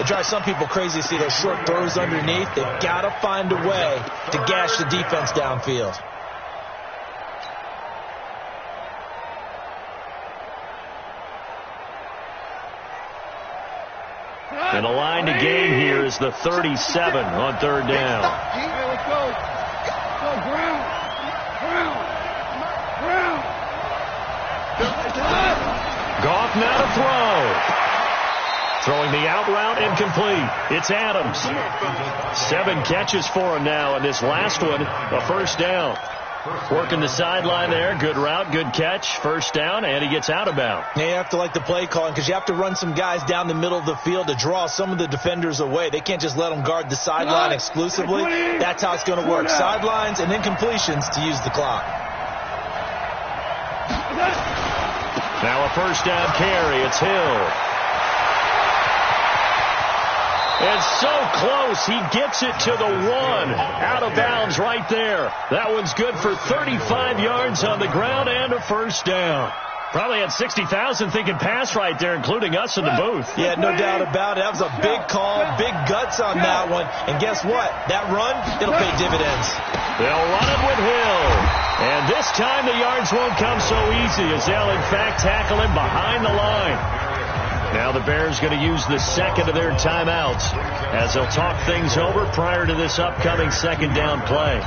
It drives some people crazy to see those short throws underneath. They've got to find a way to gash the defense downfield. And the line to gain here is the 37 on 3rd down. Hey, let's go. Go, ground. Goff now to throw. Throwing the out route incomplete. It's Adams. 7 catches for him now, and this last one, a 1st down. Working the sideline there. Good route, good catch. 1st down, and he gets out of bounds. Yeah, you have to like the play calling because you have to run some guys down the middle of the field to draw some of the defenders away. They can't just let them guard the sideline exclusively. That's how it's going to work. Sidelines and then completions to use the clock. Now a 1st down carry. It's Hill. And so close, he gets it to the 1. Out of bounds right there. That one's good for 35 yards on the ground and a first down. Probably had 60,000 thinking pass right there, including us in the booth. Yeah, no doubt about it. That was a big call, big guts on that one. And guess what? That run, it'll pay dividends. They'll run it with Hill. And this time the yards won't come so easy as they'll, in fact, tackle him behind the line. Now the Bears going to use the second of their timeouts as they'll talk things over prior to this upcoming second down play.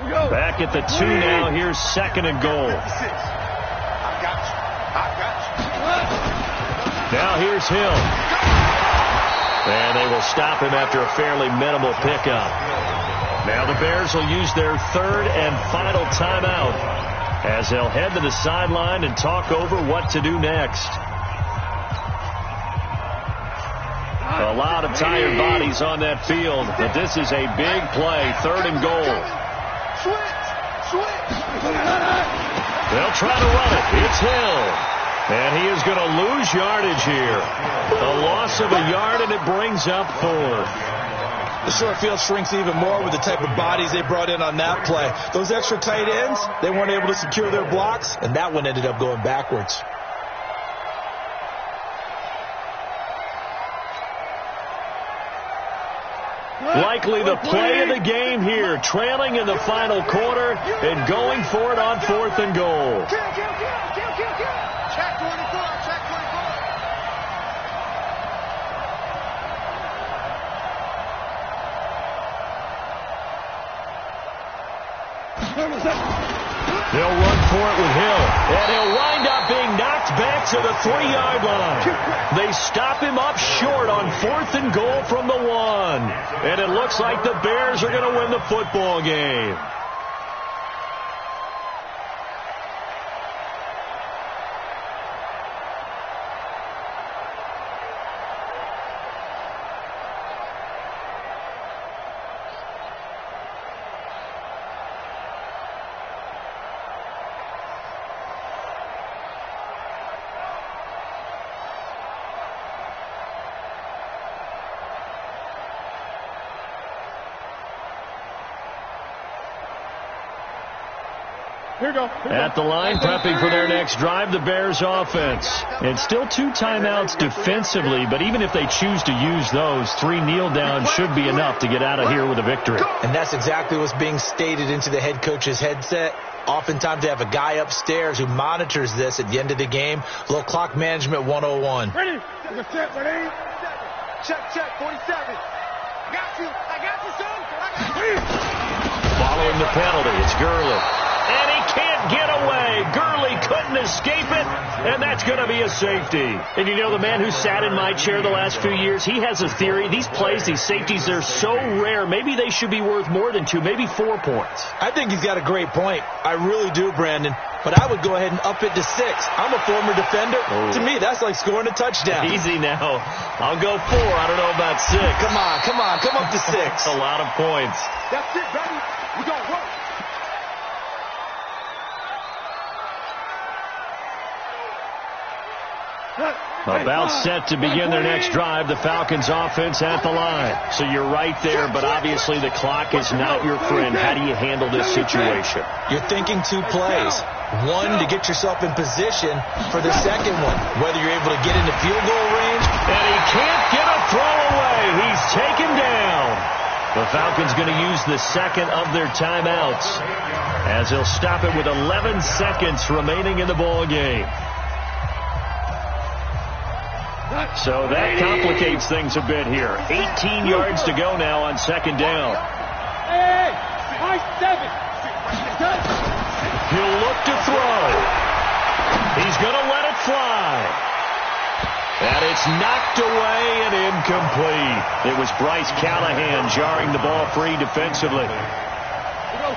Back at the 2 now. Here's second and goal. Now here's Hill. And they will stop him after a fairly minimal pickup. Now the Bears will use their third and final timeout as they'll head to the sideline and talk over what to do next. A lot of tired bodies on that field, but this is a big play. Third and goal. They'll try to run it. It's Hill. And he is going to lose yardage here. A loss of a yard, and it brings up 4. The short field shrinks even more with the type of bodies they brought in on that play. Those extra tight ends, they weren't able to secure their blocks, and that one ended up going backwards. Likely the play of the game here, trailing in the final quarter and going for it on 4th and goal. Check 24, check 24. They'll run for it with Hill, and he'll wind up being knocked back to the 3-yard line. They stop him up short on 4th and goal from the 1. And it looks like the Bears are going to win the football game. At the line, prepping for their next drive, the Bears offense. And still 2 timeouts defensively, but even if they choose to use those, 3 kneel downs should be enough to get out of here with a victory. And that's exactly what's being stated into the head coach's headset. Oftentimes they have a guy upstairs who monitors this at the end of the game. Little clock management 101. Ready? Check, ready? Check, 47. I got you, son. Following the penalty, it's Gurley. And he can't get away. Gurley couldn't escape it, and that's going to be a safety. And you know, the man who sat in my chair the last few years, he has a theory. These plays, these safeties, they're so rare. Maybe they should be worth more than 2, maybe 4 points. I think he's got a great point. I really do, Brandon. But I would go ahead and up it to 6. I'm a former defender. Oh. To me, that's like scoring a touchdown. Easy now. I'll go 4. I don't know about 6. Come on. Come up to 6. A lot of points. That's it, baby. We got to work. About set to begin their next drive, the Falcons offense at the line. So you're right there, but obviously the clock is not your friend. How do you handle this situation? You're thinking 2 plays. 1 to get yourself in position for the second one, whether you're able to get into field goal range. And he can't get a throw away. He's taken down. The Falcons going to use the second of their timeouts as they'll stop it with 11 seconds remaining in the ball game. So that complicates things a bit here. 18 yards to go now on second down. Hey, 7. He'll look to throw. He's going to let it fly. And it's knocked away and incomplete. It was Bryce Callahan jarring the ball free defensively.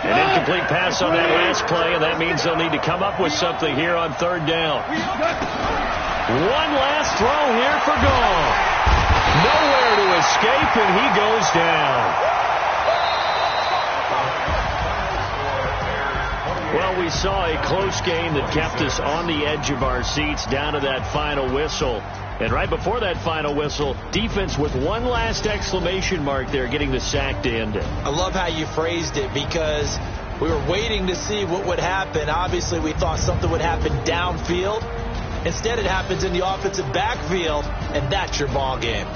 An incomplete pass on that last play, and that means they'll need to come up with something here on third down. One last throw here for Gall. Nowhere to escape, and he goes down. Well, we saw a close game that kept us on the edge of our seats down to that final whistle. And right before that final whistle, defense with one last exclamation mark there, getting the sack to end it. I love how you phrased it, because we were waiting to see what would happen. Obviously, we thought something would happen downfield. Instead, it happens in the offensive backfield, and that's your ball game.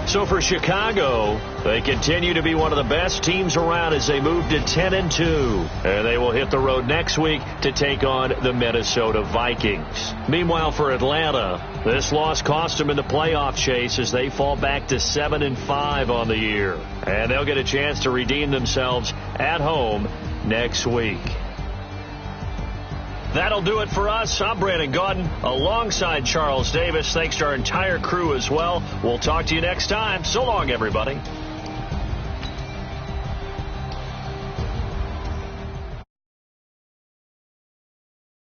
So for Chicago, they continue to be one of the best teams around as they move to 10-2. And they will hit the road next week to take on the Minnesota Vikings. Meanwhile, for Atlanta, this loss cost them in the playoff chase as they fall back to 7-5 on the year. And they'll get a chance to redeem themselves at home next week. That'll do it for us. I'm Brandon Gaudin alongside Charles Davis. Thanks to our entire crew as well. We'll talk to you next time. So long, everybody.